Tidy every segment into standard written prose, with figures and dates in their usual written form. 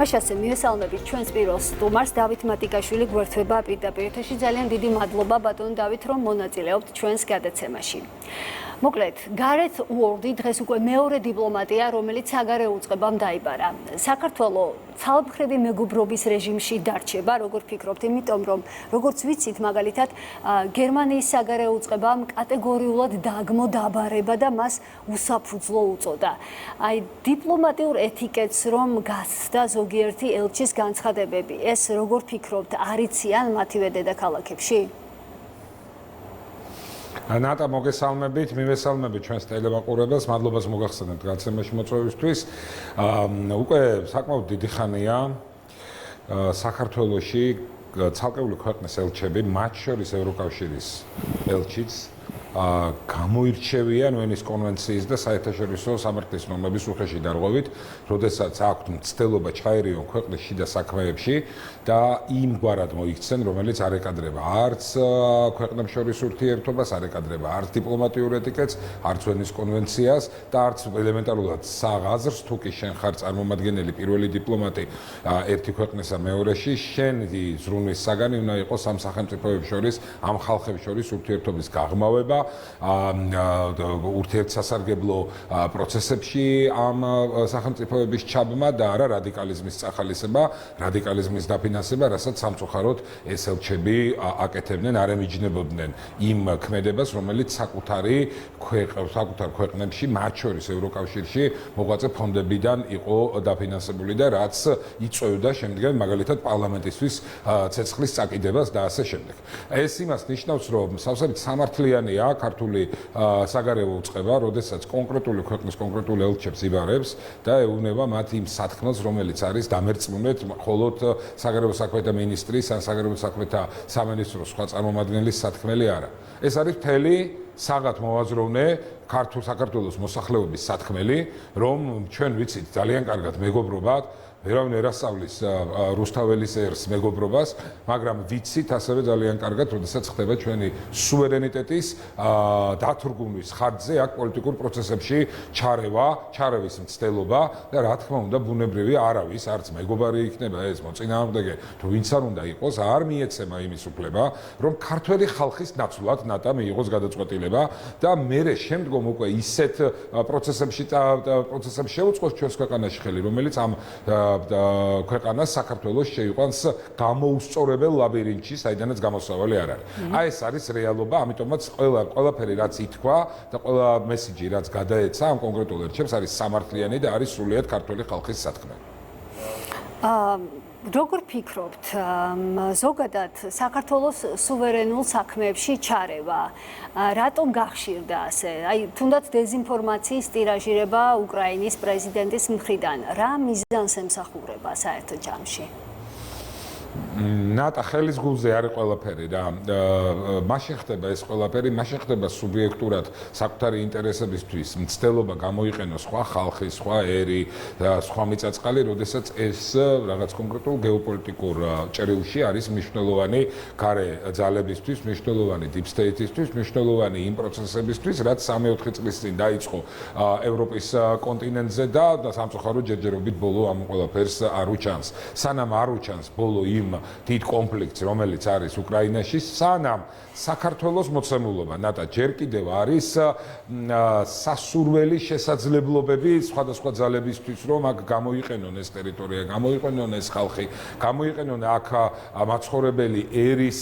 მაშასე მივესალმებით ჩვენს პირველ სტუმარს დავით მატიკაშვილი გვერდება პირდაპირ ეთერში. ძალიან დიდი მადლობა ბატონ დავით, რომ მონაწილეობთ ჩვენს გადაცემაში. მოკლედ, გარეთ უორდი დღეს უკვე მეორე დიპლომატია, რომელიც საგარეო უწყებამ დაიბარა. საქართველოს ცალმხრები მეგობრობის რეჟიმში დარჩება, როგორ ფიქრობთ, იმიტომ რომ როგორც ვიცით, მაგალითად, გერმანიის საგარეო უწყებამ კატეგორიულად დააგმო დაბარება და მას უსაფუძვლო უწოდა. აი, დიპლომატიურ ეთიკეტს რომ გასცდა ზოგიერთი ელჩის განცხადებები, ეს როგორ ფიქრობთ, არიციან მათივე დედაქალაქებში? ნატა, მოგესალმებით, მივესალმებით ჩვენს ტელემაყურებელს, მადლობას მოგახსენებთ გადაცემაში მოწვევისთვის. უკვე საკმაოდ დიდი ხანია საქართველოში ცალკეული ქვეყნის ელჩები, მათ შორის ევროკავშირის ელჩიც გამოირჩევიან ვენის კონვენციის და საერთაშორისო სამართლის ნორმების უხეში დარღვევით, როდესაც აქვთ მცდელობა ჩაერიონ ქვეყნის შიდა საქმეებში და იმგვარად მოიქცენ, რომელიც არ ეკადრება არც ქვეყნებს შორის ურთიერთობას, არ ეკადრება არც დიპლომატიურ ეტიკეტს, არც ვენის კონვენციას და არც ელემენტარულად საღაზრს, თუ კი შენ ხარ წარმომადგენელი პირველი დიპლომატი ერთი ქვეყნისა მეორეში, შენი ზრუნვის საგანი უნდა იყოს ამ სახელმწიფოებს შორის, ამ ხალხებს შორის ურთიერთობის გაღრმავება, ურთიერთსასარგებლო პროცესებში ამ სახელმწიფოების ჩაბმა და არა რადიკალიზმის წახალისება, რადიკალიზმის დაფინანსება, რასაც სამწუხაროდ ეს ელჩები აკეთებდნენ, არ ემიჯნებოდნენ იმ ქმედებას, რომელიც საკუთარ ქვეყნებში, მათ შორის ევროკავშირში მოღვაწე ფონდებიდან იყო დაფინანსებული და რაც იწვევდა შემდგომ მაგალითად პარლამენტისთვის ცეცხლის წაკიდებას და ასე შემდეგ. ეს იმას ნიშნავს, რომ სავსებით სამართლიანია ქართული საგარეო უწყება, როდესაც კონკრეტული ქვეყნის კონკრეტულ ელჩებს იბარებს და ეუბნება მათ იმ სათქმელს, რომელიც არის დამერწმუნეთ მხოლოდ საგარეო საქმეთა მინისტრის ან საგარეო საქმეთა სამინისტროს სხვა წარმომადგენლის სათქმელი არა. ეს არის მთელი საღად მოვაზროვნე საქართველოს მოსახლეობის სათქმელი, რომ ჩვენ ვიცით ძალიან კარგად მეგობრობად, ვერავინ არ ასწავლის რუსთაველის ერს მეგობრობას, მაგრამ ვიცით ასევე ძალიან კარგად, როდესაც ხდება ჩვენი სუვერენიტეტის დათრგუნვის ხარჯზე აქ პოლიტიკურ პროცესებში ჩარევის მცდელობა და რა თქმა უნდა ბუნებრივია არავის არც მეგობარი იქნება ეს მოწინააღმდეგე თუ ვინც არ უნდა იყოს, არ მიეცემა იმის უფლება, რომ ქართველი ხალხის ნაცვლად ნატა მიიღოს გადაწყვეტილება და მერე შემდგომ უკვე ისეთ პროცესებში შეუწყოს ჩვენს ქვეყანაში ხელი, რომელიც ამ ქვეყანას საქართველოს შეიყვანს გამოუსწორებელ ლაბირინთში, საიდანაც გამოსავალი არ არის. აი ეს არის რეალობა, ამიტომაც ყველაფერი რაც ითქვა და ყველა მესიჯი რაც გადაეცა ამ კონკრეტულ ელჩებს არის სამართლიანი და არის სრულიად ქართული ხალხის სათქმელი. როგორ ფიქრობთ, ზოგადად საქართველოს სუვერენულ საქმეებში ჩარევა რატომ გახშირდა ასე? აი, თუნდაც დეზინფორმაციის ტირაჟირება უკრაინის პრეზიდენტის მხრიდან, რა მიზანს ემსახურება საერთო ჯამში? ნატა, ხელის გულზე არის ყველაფერი რა. მაშინ ხდება ეს ყველაფერი, მაშინ ხდება სუბიექტურად საკუთარი ინტერესებისთვის მცდელობა გამოიყენოს სხვა ხალხი, სხვა ერი, სხვა მიწაწყალი, როდესაც ეს რაღაც კონკრეტულ გეოპოლიტიკურ ჭრილში არის მნიშვნელოვანი გარე ძალებისთვის, მნიშვნელოვანი deep state-ისთვის, მნიშვნელოვანი იმ პროცესებისთვის, რაც 3-4 წლის წინ დაიწყო ევროპის კონტინენტზე და სამწუხაროდ ჯერჯერობით ბოლო ამ ყველაფერს არ უჩანს. სანამ არ უჩანს ბოლო იმ დიდ კონფლიქტს, რომელიც არის უკრაინაში, სანამ საქართველოს მოცემულობა ნატა ჯერ კიდევ არის სასურველი შესაძლებლობები სხვადასხვა ძალებისთვის, რომ აქ გამოიყენონ ეს ტერიტორია, გამოიყენონ ეს ხალხი, გამოიყენონ აქ მაცხოვრებელი ერის,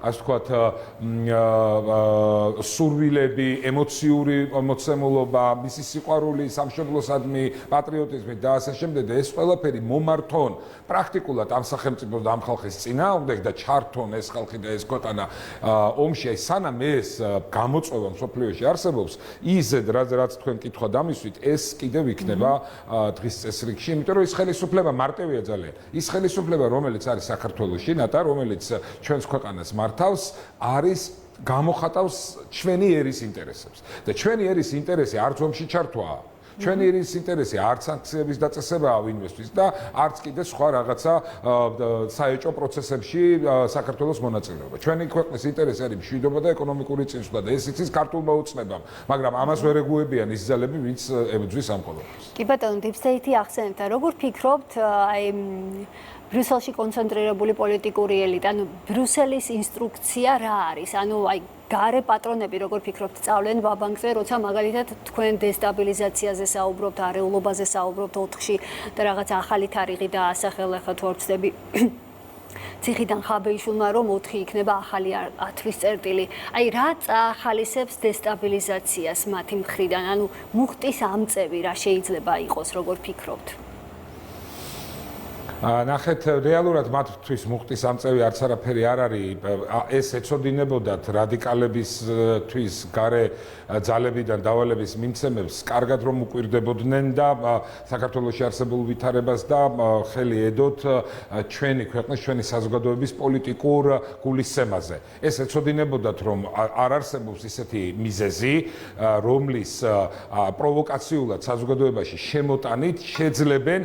ასე ვთქვათ, სურვილები, ემოციური მოცემულობა, მისი სიყვარული სამშობლოსადმი, პატრიოტიზმი და ასე შემდეგ და ეს ყველაფერი მომართონ პრაქტიკულად ამ სახელმწიფოს და ამ ხალხის წინააღმდეგ და ჩართონ ეს ხალხი და ეს ქვეყანა ომში, აი სანამ ეს გამოწვევა მსოფლიოში არსებობს, ისედ რაც თქვენ კითხვა დამისვით, ეს კიდევ იქნება დღის წესრიგში, იმიტომ რომ ეს ხელისუფლება მარტივია ძალიან. ის ხელისუფლება, რომელიც არის საქართველოში, ნატა, რომელიც ჩვენს ქვეყანას მართავს, არის გამოხატავს ჩვენი ერის ინტერესებს. და ჩვენი ერის ინტერესი არც ომში ჩართვაა, ჩვენი ერის ინტერესი არც სანქციების დაწესებაა ვინმესთვის და არც კიდე სხვა რაღაცა საეჭვო პროცესებში საქართველოს მონაწილეობა. ჩვენი ქვეყნის ინტერესი არის მშვიდობა და ეკონომიკური წინსვლა და ეს იცის ქართულმა უცნებამ, მაგრამ ამას ვერ ეგუებიან ის ძალები, ვინც ებრძვის ამ ყოველობას. კი ბატონო, Deep State-ი ახსენებთ, როგორ ფიქრობთ, აი ბრიუსელში კონცენტრირებული პოლიტიკური ელიტა, ანუ ბრიუსელის ინსტრუქცია რა არის? ანუ აი გარე პატრონები როგორ ფიქრობთ წავლენ ვაბანკზე, როცა მაგალითად თქვენ დესტაბილიზაციაზე საუბრობთ, არეულობაზე საუბრობთ 4-ში და რაღაც ახალი თარიღი დაასახელებთ თუ არ ვცდები ციხიდან ხაბეიშვილმა რომ 4 იქნება ახალი ათვლის წერტილი. აი რა წაახალისებს დესტაბილიზაციას მათი მხრიდან? ანუ მუხტის ამწევი რა შეიძლება იყოს, როგორ ფიქრობთ? ნახეთ, რეალურად მათთვის მუხტის ამწევი არც არაფერი არ არის. ეს ეწოდინებოდათ რადიკალებისთვის გარე ძალებიდან დავალების მიმცემებს, კარგად რომ უკვირდებოდნენ და საქართველოში არსებულ ვითარებას და ხელი ედოთ ჩვენი ქვეყნის, ჩვენი საზოგადოების პოლიტიკურ გულისცემაზე. ეს ეწოდინებოდათ, რომ არ არსებობს ისეთი მიზეზი, რომლის პროვოკაციულად საზოგადოებაში შემოტანით შეძლებენ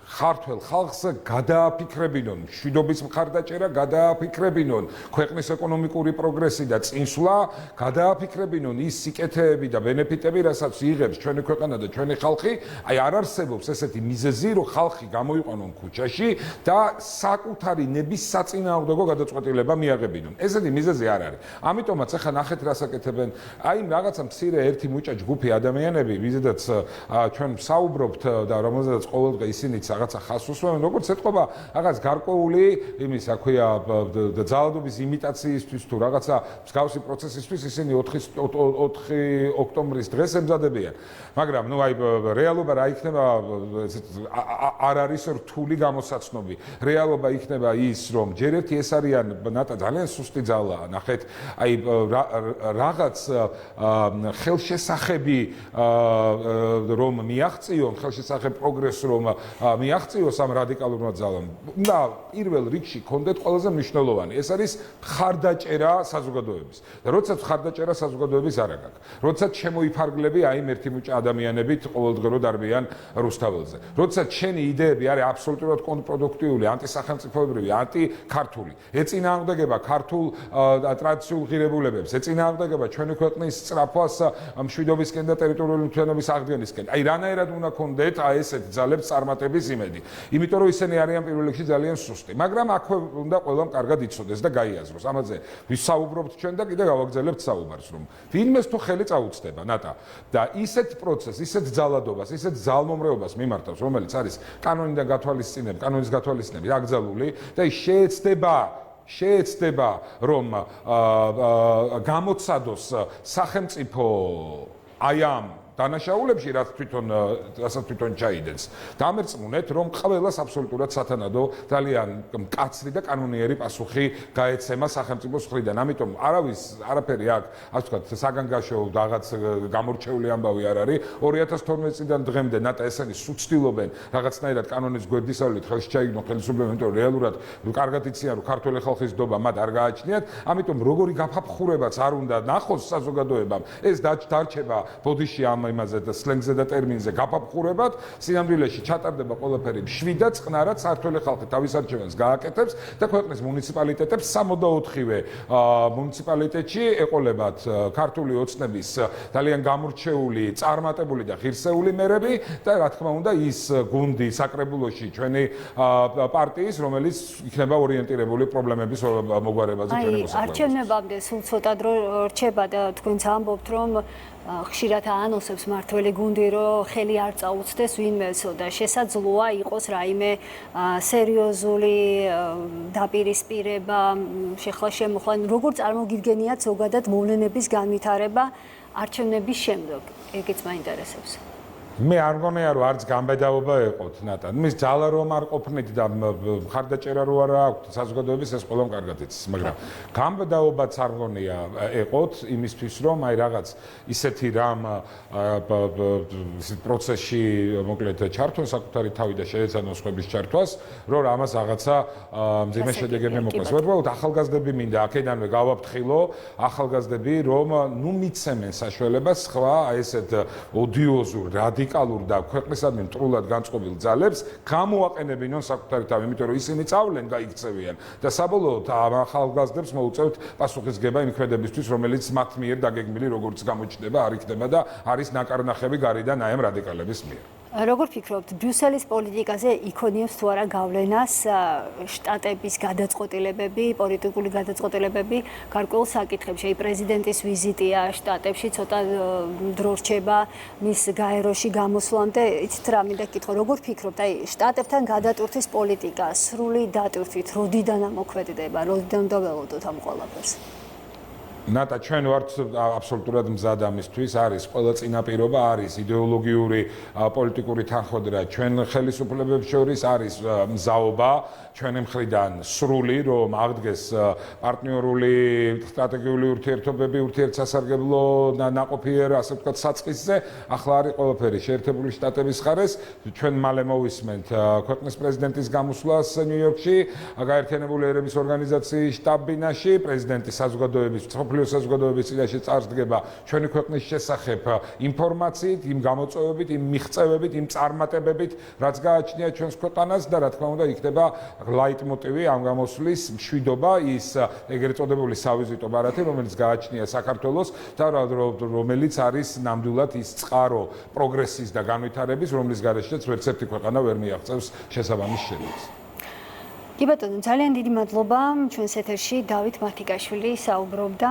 ქართველ ხალხს გადააფიქრებინონ, მშვიდობის მხარდაჭერა გადააფიქრებინონ, ქვეყნის ეკონომიკური პროგრესი და წინსვლა გადააფიქრებინონ ის სიკეთეები და ბენეფიტები, რასაც იღებს ჩვენი ქვეყანა და ჩვენი ხალხი, აი არ არსებობს ესეთი მიზეზი, რომ ხალხი გამოიყვანონ ქუჩაში და საკუთარი ნების საწინააღმდეგო გადაწყვეტილება მიაღებინონ. ესეთი მიზეზი არ არის. ამიტომაც ახლა ნახეთ რას აკეთებენ. აი რაღაცა მცირე ერთი მუჭა ჯგუფი ადამიანები, ვიზედაც ჩვენ საუბრობთ და რომელზედაც ყოველდღე ისინიც რაღაცა ხას უსვამენ, როგორც ეთყობა, რაღაც გარკვეული იმის, რა ქვია, ძალადობის იმიტაციისთვის თუ რაღაცა მსგავსი პროცესისთვის ისინი 4 ოქტომბრის დღეს ემზადებიან. მაგრამ ნუ აი რეალობა რა იქნება, არ არის რთული გამოსაცნობი. რეალობა იქნება ის, რომ ჯერ ერთი ეს არიან ნატა ძალიან სუსტი ძალაა. ნახეთ, აი რაღაც ხელშესახები რომ მიაღწიონ, ხელშესახებ პროგრესს რომ მიაღწიოს ამ რადიკალურმა ძალამ. და პირველ რიგში კონდეთ ყველაზე მნიშვნელოვანი. ეს არის ხარდაჭერა საზოგადოების. და როდესაც ხარდაჭერა საზოგადოების არ აქვს. როდესაც შემოიფარგლები აი ერთი მუჭა ადამიანებით ყოველდღე რო დარბიან რუსთაველზე. როდესაც შენი იდეები არის აბსოლუტურად კონტრპროდუქტიული, ანტისახელმწიფოებრივი, ანტიქართული. ეწინააღმდეგება ქართულ ტრადიციულ ღირებულებებს, ეწინააღმდეგება ჩვენი ქვეყნის სწრაფვას მშვიდობისკენ და ტერიტორიული მთლიანობის აღდგენისკენ. აი რანაირად უნდა კონდეთ აი ესეთი ძალებს წარმატების იმედი. იმიტომ რომ ისინი არიან პირველ რიგში ძალიან სუსტი. მაგრამ აქვე უნდა ყველამ კარგად იცოდეს და გაიაზროს. ამაზე ვისაუბრობთ ჩვენ და კიდე გავაგზავნებთ საუბარს, რომ ვინმეს თუ ხელი წაუწდება ნატა და ისეთ პროცესს, ისეთ ძალადობას, ისეთ ძალმომრეობას მიმართავს, რომელიც არის კანონიდან გათვალისწინებ, კანონის გათვალისწინებით აკრძალული და ის შეეცდება რომ გამოცადოს სახელმწიფო აი ამ დანაშაულებში, რასაც თვითონ ჩაიდენს. დამერწმუნეთ, რომ ყველას აბსოლუტურად სათანადო ძალიან მკაცრი და კანონიერი პასუხი გაეცემა სახელმწიფოს მხრიდან. ამიტომ არაფერი აქ, ასე ვთქვათ, საგანგაშო რაღაც გამორჩეული ამბავი არ არის. 2012 წლიდან დღემდე ნატა ესენი სუცდილობენ რაღაცნაირად კანონის გვერდისავლით ხელში ჩაიგდონ ხელისუფლება, იმიტომ რომ რეალურად კარგად იციან, რომ ქართველი ხალხის დობა მათ არ გააჩნიათ. ამიტომ როგორი გაფაფხურებაც არ უნდა ნახოს საზოგადოებამ, ეს დარჩება ბოდიში ამ იმაზე და სლენგზე და ტერმინზე გაფაფხურებად, სინამდვილეში ჩატარდება ყველაფერი მშვიდად, წყნარად, საქართველოს ხალხი თავის არჩევანს გააკეთებს და ქვეყნის მუნიციპალიტეტებს 64-ვე მუნიციპალიტეტში ეყოლებათ ქართული ოცნების ძალიან გამორჩეული, წარმატებული და ღირსეული მერები და რა თქმა უნდა ის გუნდი საკრებულოში ჩვენი პარტიის, რომელიც იქნება ორიენტირებული პრობლემების მოგვარებაზე ჩვენი მოსახლეობის. არჩევნებამდე სულ ცოტა დრო რჩება და თქვენც ამბობთ, რომ ხშირად აანონსებს მართველი გუნდი, რომ ხელი არ წაუწდეს ვინმესო და შესაძლოა იყოს რაიმე სერიოზული დაპირისპირება, შეხლა-შემოხლა, როგორ წარმოგიდგენიათ ზოგადად მოვლენების განვითარება არჩევნების შემდეგ? ეგეც მაინტერესებს. მე არ მგონია რომ არც გამბედაობა ეყოთ ნატან. მის ძალა რომ არ ყოფნით და მხარდაჭერა რო არა აქვს საზოგადოების ეს ყველამ კარგად იცის, მაგრამ გამბედაობაც არ მგონია ეყოთ იმისთვის რომ აი რაღაც ისეთი რამ პროცესში მოკლედ ჩართონ საკუთარი თავი და შეეცადონ სხვების ჩართვას, რომ ამას რაღაცა მძიმე შედეგები მოყვეს. უბრალოდ ახალგაზრდები მინდა აქედანვე გავაფრთხილო, ახალგაზრდები რომ ნუ მიცემენ საშუალებას სხვა აი ესეთ ოდიოზურ რადიკალურ და ქვეყნისადმი მტრულად განწყობილ ძალებს გამოაყენებინონ საკუთარი თავი, იმიტომ რომ ისინი წავლენ, გაიქცევიან და საბოლოოდ ამ ახალგაზრდებს მოუწევთ პასუხისგება იმ ქმედებისთვის, რომელიც მათ მიერ დაგეგმილი როგორც გამოჩნდება, არ იქნება და არის ნაკარნახები გარედან აი ამ რადიკალების მიერ. როგორ ფიქრობთ, ბრიუსელის პოლიტიკაზე იქონიებს თუ არა გავლენას შტატების გადაწყვეტილებები, პოლიტიკური გადაწყვეტილებები გარკვეულ საკითხებში? პრეზიდენტის ვიზიტია შტატებში ცოტა დრო რჩება მის გაეროში გამოსვლამდე. იცით რა მინდა გითხო, როგორ ფიქრობთ, აი შტატებთან გადატვირთვის პოლიტიკა სრული დატვირთვით როდიდან ამოქმედდება, როდიდან უნდა ველოდოთ ამ ყველაფერს? ნატა ჩვენ ვართ აბსოლუტურად მზად ამისთვის, არის ყველა წინაპირობა, არის იდეოლოგიური პოლიტიკური თანხმობა ჩვენ ხელისუფლებებს შორის, არის მზაობა ჩვენი მხრიდან სრული, რომ აღდგეს პარტნიორული სტრატეგიული ურთიერთობები, ურთიერთსასარგებლო ნაყოფიერ, ასე ვთქვათ, საწყისზე. ახლა არის ყველაფერი შეერთებული შტატების ხარეს, ჩვენ მალე მოვისმენთ ქვეყნის პრეზიდენტის გამოსვლას ნიუ-იორკში, გაერთიანებული ერების ორგანიზაციის შტაბ-ბინაში, პრეზიდენტის საზოგადოების საზოგადოების წინაშე წარსდგება ჩვენი ქვეყნის შესახებ ინფორმაციით, იმ გამოწვევებით, იმ მიღწევებით, იმ წარმატებებით, რაც გააჩნია ჩვენს ქვეყანას და რა თქმა უნდა იქნება ლაიტმოტივი ამ გამოსვლის მშვიდობა, ის ეგრეთ წოდებული სავიზიტო ბარათი, რომელიც გააჩნია საქართველოს და რომელიც არის ნამდვილად ის წყარო პროგრესის და განვითარების, რომლის გარეშეც ვერც ერთი ქვეყანა ვერ მიაღწევს შესაბამის შედეგს. კი ბატონო, ძალიან დიდი მადლობა. ჩვენს ეთერში დავით მათიკაშვილი საუბრობდა